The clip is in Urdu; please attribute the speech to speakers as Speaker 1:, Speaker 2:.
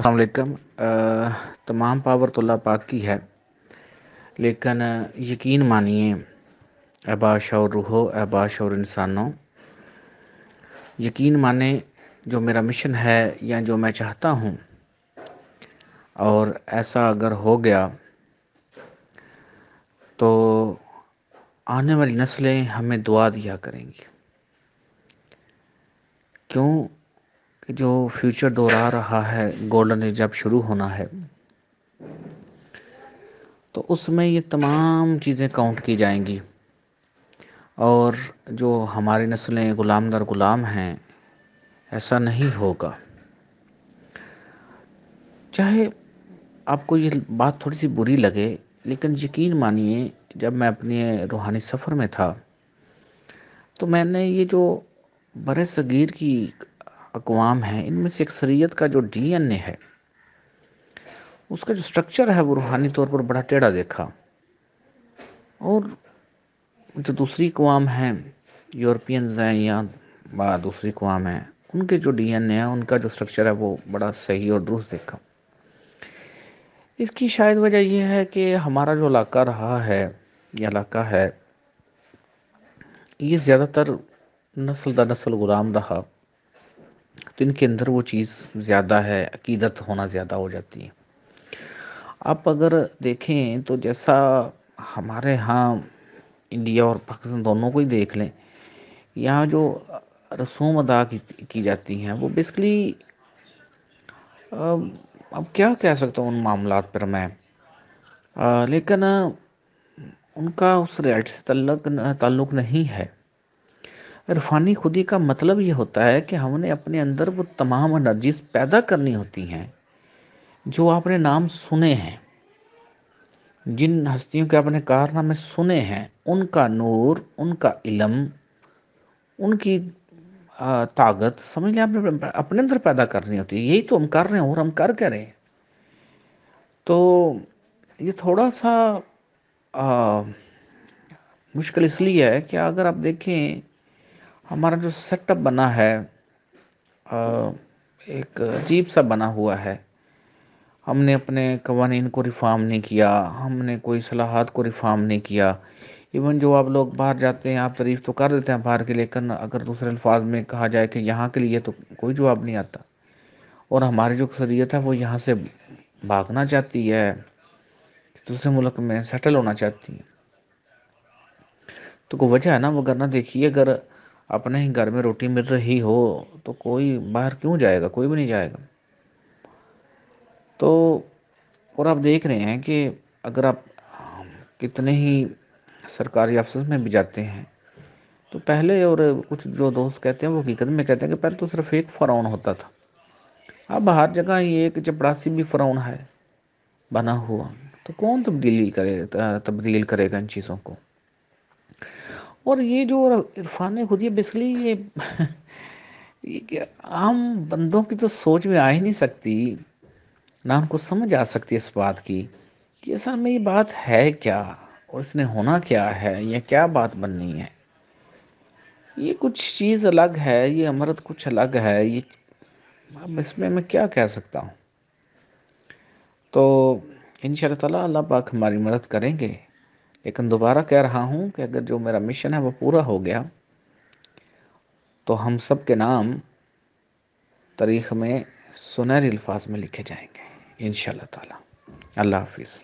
Speaker 1: السلام علیکم۔ تمام پاور تو اللہ پاک کی ہے، لیکن یقین مانیے اے باشعور روحو، اے باشعور انسانوں، یقین مانے جو میرا مشن ہے یا جو میں چاہتا ہوں، اور ایسا اگر ہو گیا تو آنے والی نسلیں ہمیں دعا دیا کریں گی، کیوں کہ جو فیوچر دور آ رہا ہے، گولڈن ایج جب شروع ہونا ہے، تو اس میں یہ تمام چیزیں کاؤنٹ کی جائیں گی، اور جو ہماری نسلیں غلام در غلام ہیں، ایسا نہیں ہوگا۔ چاہے آپ کو یہ بات تھوڑی سی بری لگے، لیکن یقین مانیے جب میں اپنے روحانی سفر میں تھا تو میں نے یہ جو بر صغیر کی اقوام ہیں، ان میں سے اکثریت کا جو ڈی این اے ہے، اس کا جو سٹرکچر ہے وہ روحانی طور پر بڑا ٹیڑھا دیکھا، اور جو دوسری اقوام ہیں، یورپینز ہیں یا دوسری اقوام ہیں، ان کے جو ڈی این اے ہے، ان کا جو سٹرکچر ہے وہ بڑا صحیح اور درست دیکھا۔ اس کی شاید وجہ یہ ہے کہ ہمارا جو علاقہ رہا ہے، یہ علاقہ ہے، یہ زیادہ تر نسل در نسل غلام رہا، تو ان کے اندر وہ چیز زیادہ ہے، عقیدت ہونا زیادہ ہو جاتی ہے۔ آپ اگر دیکھیں تو جیسا ہمارے ہاں انڈیا اور پاکستان دونوں کو ہی دیکھ لیں، یہاں جو رسوم ادا کی جاتی ہیں وہ بیسکلی اب کیا کہہ سکتا ہوں ان معاملات پر میں، لیکن ان کا اس ریالٹی سے تعلق نہیں ہے۔ عرفانی خودی کا مطلب یہ ہوتا ہے کہ ہم نے اپنے اندر وہ تمام انرجیز پیدا کرنی ہوتی ہیں جو آپ نے نام سنے ہیں، جن ہستیوں کے آپ نے کارنامے سنے ہیں، ان کا نور، ان کا علم، ان کی طاقت سمجھ لیں آپ نے اپنے اندر پیدا کرنی ہوتی ہے۔ یہی تو ہم کر رہے ہیں، اور ہم کر رہے ہیں۔ تو یہ تھوڑا سا مشکل اس لیے ہے کہ اگر آپ دیکھیں ہمارا جو سیٹ اپ بنا ہے، ایک عجیب سا بنا ہوا ہے۔ ہم نے اپنے قوانین کو ریفارم نہیں کیا، ہم نے کوئی اصلاحات کو ریفارم نہیں کیا۔ ایون جو آپ لوگ باہر جاتے ہیں، آپ تعریف تو کر دیتے ہیں باہر کے، لیکن اگر دوسرے الفاظ میں کہا جائے کہ یہاں کے لیے تو کوئی جواب نہیں آتا، اور ہماری جو اکثریت ہے وہ یہاں سے بھاگنا چاہتی ہے، دوسرے ملک میں سیٹل ہونا چاہتی ہے۔ تو کوئی وجہ ہے نا، وہ کرنا دیکھیے، اگر اپنے ہی گھر میں روٹی مل رہی ہو تو کوئی باہر کیوں جائے گا؟ کوئی بھی نہیں جائے گا۔ تو اور آپ دیکھ رہے ہیں کہ اگر آپ کتنے ہی سرکاری آفسز میں بھی جاتے ہیں تو پہلے، اور کچھ جو دوست کہتے ہیں وہ حقیقت میں کہتے ہیں کہ پہلے تو صرف ایک فرعون ہوتا تھا، اب ہر جگہ یہ ایک چپڑاسی بھی فرعون ہے بنا ہوا، تو کون تبدیل کرے گا ان چیزوں کو؟ اور یہ جو عرفان خودی ہے، بیسکلی یہ کہ عام بندوں کی تو سوچ میں آ ہی نہیں سکتی، نہ ان کو سمجھ آ سکتی اس بات کی کہ اصل میں یہ بات ہے کیا، اور اس نے ہونا کیا ہے، یہ کیا بات بننی ہے۔ یہ کچھ چیز الگ ہے، یہ امرت کچھ الگ ہے، یہ اب اس میں کیا کہہ سکتا ہوں۔ تو انشاءاللہ تعالی اللہ پاک ہماری مدد کریں گے، لیکن دوبارہ کہہ رہا ہوں کہ اگر جو میرا مشن ہے وہ پورا ہو گیا تو ہم سب کے نام تاریخ میں سنہرے الفاظ میں لکھے جائیں گے انشاءاللہ تعالی۔ اللہ حافظ۔